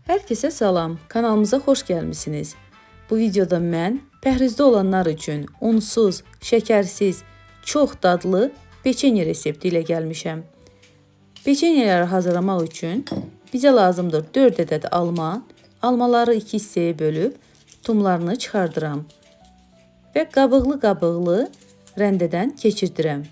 Hər kəsə salam, kanalımıza xoş gəlmisiniz. Bu videoda mən pəhrizdə olanlar üçün unsuz, şəkərsiz, çox dadlı peçenye resepti ilə gəlmişəm. Peçenyeləri hazırlamaq üçün bizə lazımdır 4 ədəd alma. Almaları 2 hissəyə bölüb tumlarını çıxardıram və qabıqlı rəndədən keçirdirəm.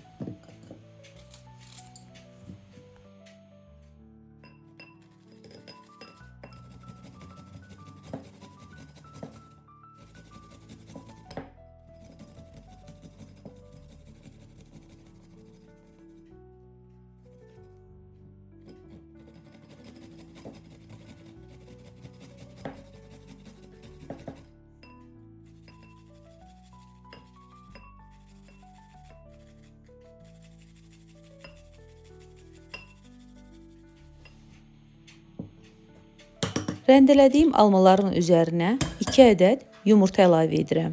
Rəndələdiyim almaların üzərinə 2 ədəd yumurta əlavə edirəm.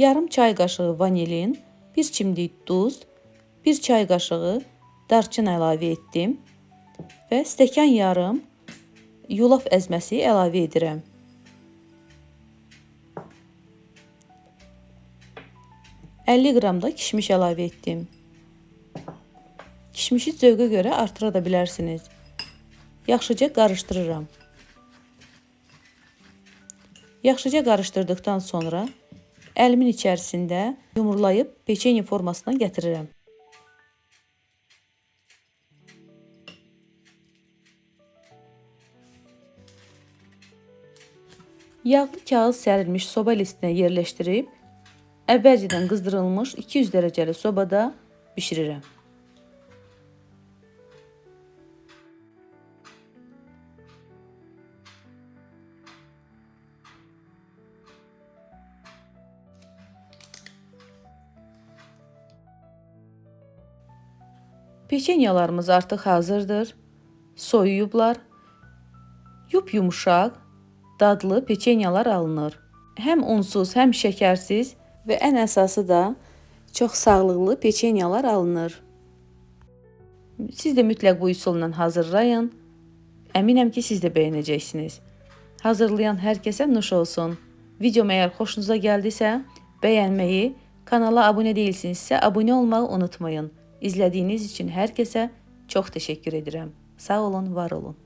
Yarım çay qaşığı vanilin, 1 çimdik duz, 1 çay qaşığı darçın əlavə etdim və stəkan yarım yulaf əzməsi əlavə edirəm. $50 qram da kişmiş əlavə etdim. Kişmişi zövqə görə artıra da bilərsiniz. Yaxşıca qarışdırıram. Yaxşıca qarışdırdıqdan sonra əlimin içərisində yumurlayıb peçenye formasına gətirirəm. Yağlı kağız sərilmiş soba listinə yerləşdirib əvvəlcədən qızdırılmış 200 dərəcəli sobada bişirirəm. Peçenyalarımız artıq hazırdır. Soyuyublar. Yumuşaq, dadlı peçenyalar alınır. Həm unsuz, həm şəkərsiz və ən əsası da çox sağlıqlı peçenyalar alınır. Siz də mütləq bu üsulla hazırlayın. Əminəm ki, siz də bəyənəcəksiniz. Hazırlayan hər kəsə nuş olsun. Videom əgər xoşunuza gəldisə, bəyənməyi, kanala abunə deyilsinizsə, abunə olmağı unutmayın. İzlədiyiniz üçün hər kəsə çox təşəkkür edirəm. Sağ olun, var olun.